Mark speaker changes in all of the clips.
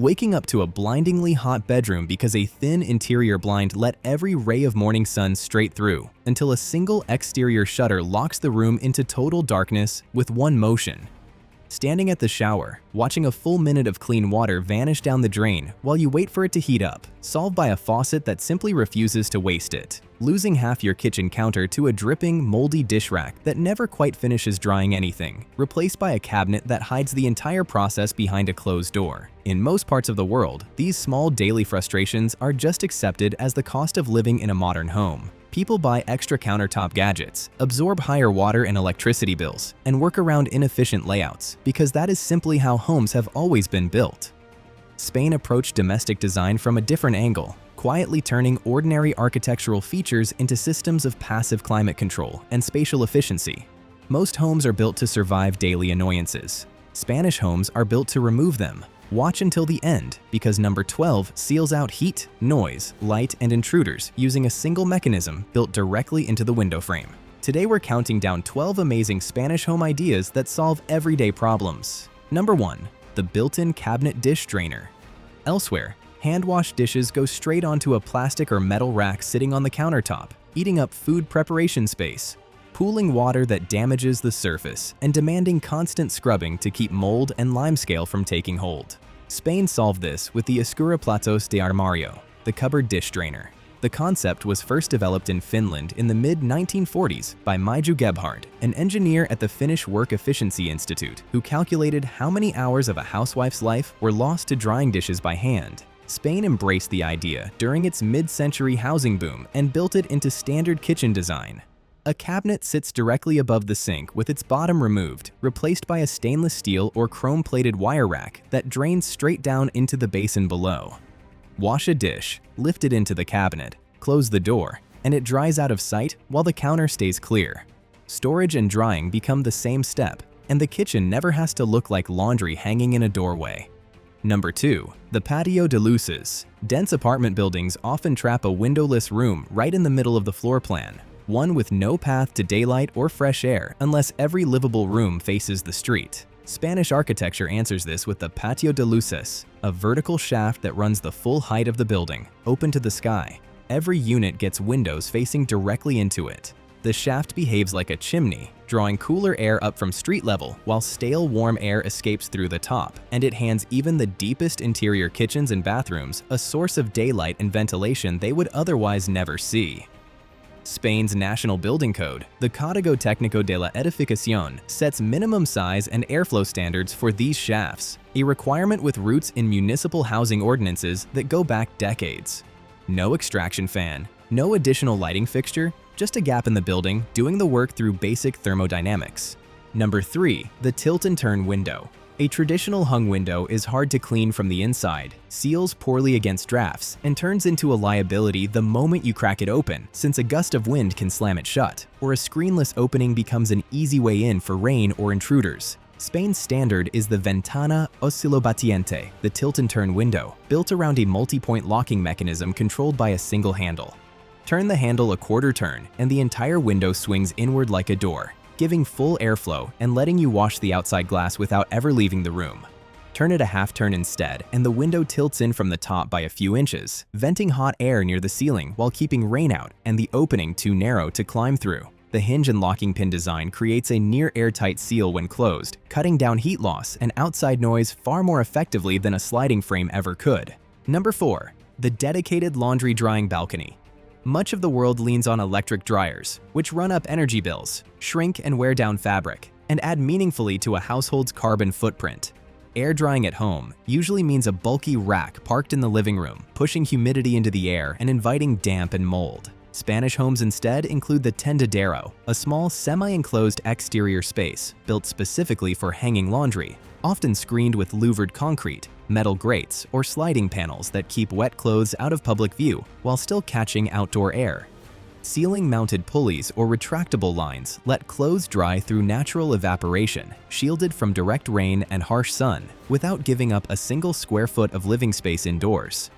Speaker 1: Waking up to a blindingly hot bedroom because a thin interior blind let every ray of morning sun straight through, until a single exterior shutter locks the room into total darkness with one motion. Standing at the shower, watching a full minute of clean water vanish down the drain while you wait for it to heat up, solved by a faucet that simply refuses to waste it. Losing half your kitchen counter to a dripping, moldy dish rack that never quite finishes drying anything, replaced by a cabinet that hides the entire process behind a closed door. In most parts of the world, these small daily frustrations are just accepted as the cost of living in a modern home. People buy extra countertop gadgets, absorb higher water and electricity bills, and work around inefficient layouts because that is simply how homes have always been built. Spain approached domestic design from a different angle, quietly turning ordinary architectural features into systems of passive climate control and spatial efficiency. Most homes are built to survive daily annoyances. Spanish homes are built to remove them. Watch until the end, because number 12 seals out heat, noise, light, and intruders using a single mechanism built directly into the window frame. Today we're counting down 12 amazing Spanish home ideas that solve everyday problems. Number 1. The built-in cabinet dish drainer. Elsewhere, hand-washed dishes go straight onto a plastic or metal rack sitting on the countertop, eating up food preparation space, pooling water that damages the surface, and demanding constant scrubbing to keep mold and limescale from taking hold. Spain solved this with the Escuraplatos de Armario, the cupboard dish drainer. The concept was first developed in Finland in the mid-1940s by Maiju Gebhard, an engineer at the Finnish Work Efficiency Institute, who calculated how many hours of a housewife's life were lost to drying dishes by hand. Spain embraced the idea during its mid-century housing boom and built it into standard kitchen design. A cabinet sits directly above the sink with its bottom removed, replaced by a stainless steel or chrome-plated wire rack that drains straight down into the basin below. Wash a dish, lift it into the cabinet, close the door, and it dries out of sight while the counter stays clear. Storage and drying become the same step, and the kitchen never has to look like laundry hanging in a doorway. Number 2. The Patio de Luces. Dense apartment buildings often trap a windowless room right in the middle of the floor plan, one with no path to daylight or fresh air unless every livable room faces the street. Spanish architecture answers this with the Patio de Luces, a vertical shaft that runs the full height of the building, open to the sky. Every unit gets windows facing directly into it. The shaft behaves like a chimney, drawing cooler air up from street level while stale warm air escapes through the top, and it hands even the deepest interior kitchens and bathrooms a source of daylight and ventilation they would otherwise never see. Spain's national building code, the Código Técnico de la Edificación, sets minimum size and airflow standards for these shafts, a requirement with roots in municipal housing ordinances that go back decades. No extraction fan, no additional lighting fixture, just a gap in the building doing the work through basic thermodynamics. Number 3. The tilt and turn window. A traditional hung window is hard to clean from the inside, seals poorly against drafts, and turns into a liability the moment you crack it open, since a gust of wind can slam it shut, or a screenless opening becomes an easy way in for rain or intruders. Spain's standard is the Ventana Oscilobatiente, the tilt and turn window, built around a multi-point locking mechanism controlled by a single handle. Turn the handle a quarter turn, and the entire window swings inward like a door, giving full airflow and letting you wash the outside glass without ever leaving the room. Turn it a half turn instead, and the window tilts in from the top by a few inches, venting hot air near the ceiling while keeping rain out and the opening too narrow to climb through. The hinge and locking pin design creates a near airtight seal when closed, cutting down heat loss and outside noise far more effectively than a sliding frame ever could. Number 4. The dedicated laundry drying balcony. Much of the world leans on electric dryers, which run up energy bills, shrink and wear down fabric, and add meaningfully to a household's carbon footprint. Air drying at home usually means a bulky rack parked in the living room, pushing humidity into the air and inviting damp and mold. Spanish homes instead include the tendedero, a small semi-enclosed exterior space built specifically for hanging laundry, often screened with louvered concrete, metal grates, or sliding panels that keep wet clothes out of public view while still catching outdoor air. Ceiling-mounted pulleys or retractable lines let clothes dry through natural evaporation, shielded from direct rain and harsh sun, without giving up a single square foot of living space indoors.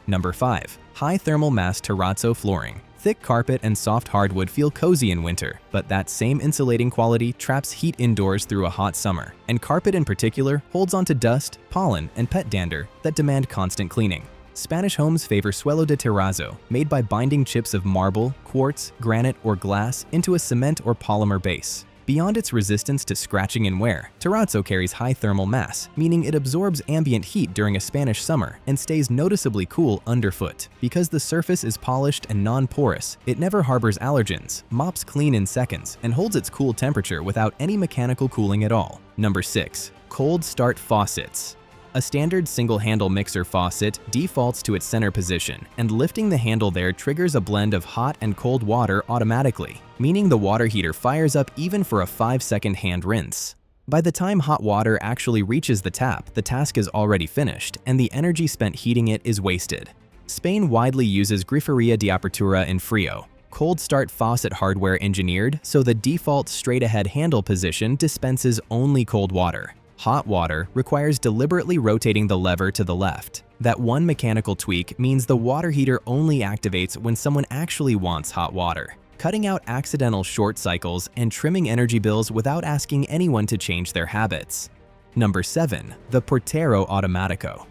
Speaker 1: Number 5. High thermal mass terrazzo flooring. Thick carpet and soft hardwood feel cozy in winter, but that same insulating quality traps heat indoors through a hot summer, and carpet in particular holds onto dust, pollen, and pet dander that demand constant cleaning. Spanish homes favor suelo de terrazzo, made by binding chips of marble, quartz, granite, or glass into a cement or polymer base. Beyond its resistance to scratching and wear, terrazzo carries high thermal mass, meaning it absorbs ambient heat during a Spanish summer and stays noticeably cool underfoot. Because the surface is polished and non-porous, it never harbors allergens, mops clean in seconds, and holds its cool temperature without any mechanical cooling at all. Number 6. Cold start faucets. A standard single-handle mixer faucet defaults to its center position, and lifting the handle there triggers a blend of hot and cold water automatically, meaning the water heater fires up even for a 5-second hand rinse. By the time hot water actually reaches the tap, the task is already finished, and the energy spent heating it is wasted. Spain widely uses Grifería de Apertura en Frío, cold start faucet hardware engineered so the default straight-ahead handle position dispenses only cold water. Hot water requires deliberately rotating the lever to the left. That one mechanical tweak means the water heater only activates when someone actually wants hot water, cutting out accidental short cycles and trimming energy bills without asking anyone to change their habits. Number 7. The Portero Automático.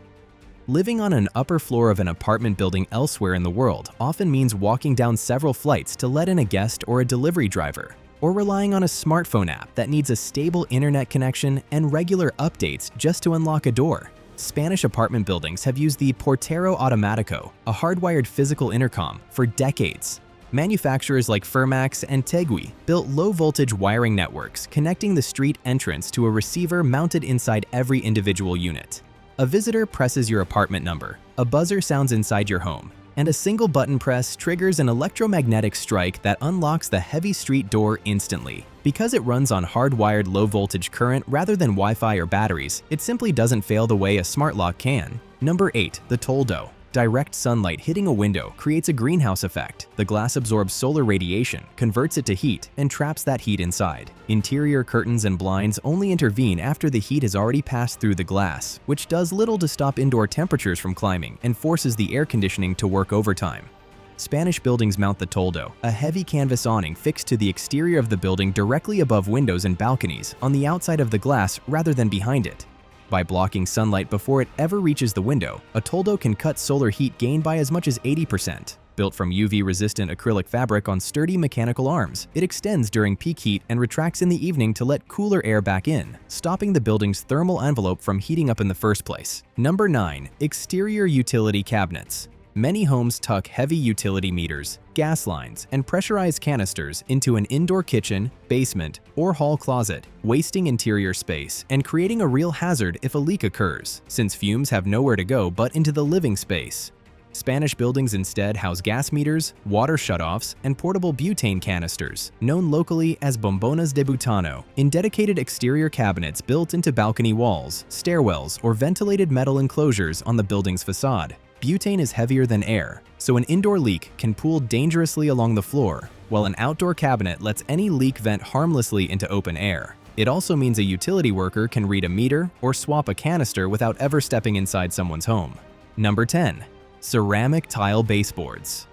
Speaker 1: Living on an upper floor of an apartment building elsewhere in the world often means walking down several flights to let in a guest or a delivery driver, or relying on a smartphone app that needs a stable internet connection and regular updates just to unlock a door. Spanish apartment buildings have used the Portero Automático, a hardwired physical intercom, for decades. Manufacturers like Fermax and Tegui built low-voltage wiring networks connecting the street entrance to a receiver mounted inside every individual unit. A visitor presses your apartment number, a buzzer sounds inside your home, and a single button press triggers an electromagnetic strike that unlocks the heavy street door instantly. Because it runs on hardwired low-voltage current rather than Wi-Fi or batteries, it simply doesn't fail the way a smart lock can. Number 8. The Toldo. Direct sunlight hitting a window creates a greenhouse effect. The glass absorbs solar radiation, converts it to heat, and traps that heat inside. Interior curtains and blinds only intervene after the heat has already passed through the glass, which does little to stop indoor temperatures from climbing and forces the air conditioning to work overtime. Spanish buildings mount the Toldo, a heavy canvas awning fixed to the exterior of the building directly above windows and balconies, on the outside of the glass rather than behind it. By blocking sunlight before it ever reaches the window, a Toldo can cut solar heat gain by as much as 80%. Built from UV-resistant acrylic fabric on sturdy mechanical arms, it extends during peak heat and retracts in the evening to let cooler air back in, stopping the building's thermal envelope from heating up in the first place. Number 9. Exterior utility cabinets. Many homes tuck heavy utility meters, gas lines, and pressurized canisters into an indoor kitchen, basement, or hall closet, wasting interior space and creating a real hazard if a leak occurs, since fumes have nowhere to go but into the living space. Spanish buildings instead house gas meters, water shutoffs, and portable butane canisters, known locally as bombonas de butano, in dedicated exterior cabinets built into balcony walls, stairwells, or ventilated metal enclosures on the building's facade. Butane is heavier than air, so an indoor leak can pool dangerously along the floor, while an outdoor cabinet lets any leak vent harmlessly into open air. It also means a utility worker can read a meter or swap a canister without ever stepping inside someone's home. Number 10. Ceramic tile baseboards.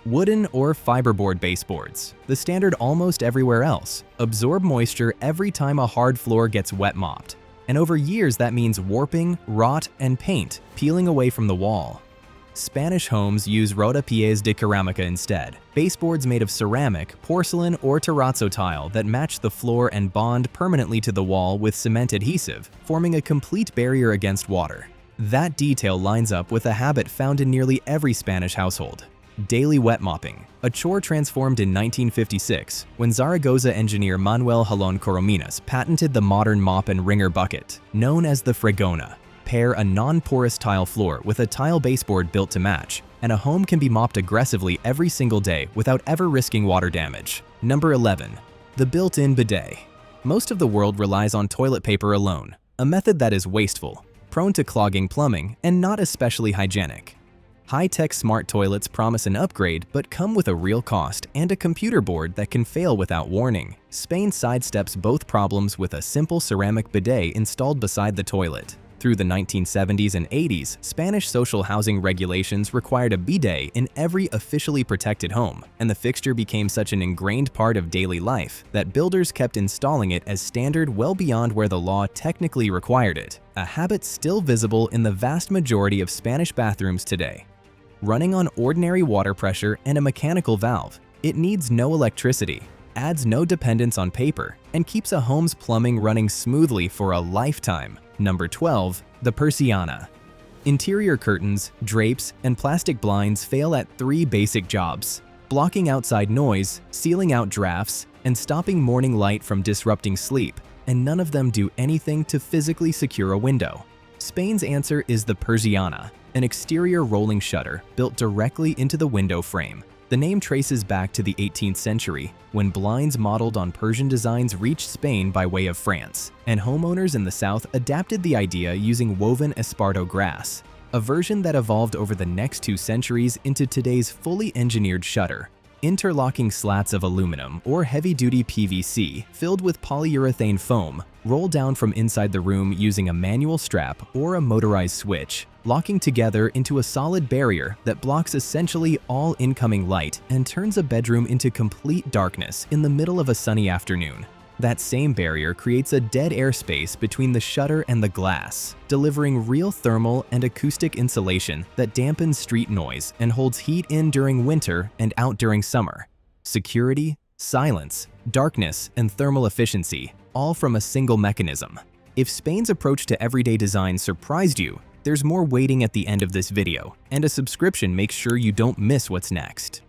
Speaker 1: Wooden or fiberboard baseboards, the standard almost everywhere else, absorb moisture every time a hard floor gets wet mopped. And over years that means warping, rot, and paint peeling away from the wall. Spanish homes use rodapiés de cerámica instead, baseboards made of ceramic, porcelain, or terrazzo tile that match the floor and bond permanently to the wall with cement adhesive, forming a complete barrier against water. That detail lines up with a habit found in nearly every Spanish household: daily wet mopping, a chore transformed in 1956 when Zaragoza engineer Manuel Jalón Corominas patented the modern mop and wringer bucket, known as the fregona. Pair a non-porous tile floor with a tile baseboard built to match, and a home can be mopped aggressively every single day without ever risking water damage. Number 11. The built-in bidet. Most of the world relies on toilet paper alone, a method that is wasteful, prone to clogging plumbing, and not especially hygienic. High-tech smart toilets promise an upgrade but come with a real cost and a computer board that can fail without warning. Spain sidesteps both problems with a simple ceramic bidet installed beside the toilet. Through the 1970s and 80s, Spanish social housing regulations required a bidet in every officially protected home, and the fixture became such an ingrained part of daily life that builders kept installing it as standard well beyond where the law technically required it, a habit still visible in the vast majority of Spanish bathrooms today. Running on ordinary water pressure and a mechanical valve, it needs no electricity, adds no dependence on paper, and keeps a home's plumbing running smoothly for a lifetime. Number 12. The Persiana. Interior curtains, drapes, and plastic blinds fail at 3 basic jobs: blocking outside noise, sealing out drafts, and stopping morning light from disrupting sleep, and none of them do anything to physically secure a window. Spain's answer is the Persiana, an exterior rolling shutter built directly into the window frame. The name traces back to the 18th century, when blinds modeled on Persian designs reached Spain by way of France, and homeowners in the south adapted the idea using woven esparto grass, a version that evolved over the next 2 centuries into today's fully engineered shutter. Interlocking slats of aluminum or heavy-duty PVC filled with polyurethane foam roll down from inside the room using a manual strap or a motorized switch, locking together into a solid barrier that blocks essentially all incoming light and turns a bedroom into complete darkness in the middle of a sunny afternoon. That same barrier creates a dead air space between the shutter and the glass, delivering real thermal and acoustic insulation that dampens street noise and holds heat in during winter and out during summer. Security, silence, darkness, and thermal efficiency, all from a single mechanism. If Spain's approach to everyday design surprised you, there's more waiting at the end of this video, and a subscription makes sure you don't miss what's next.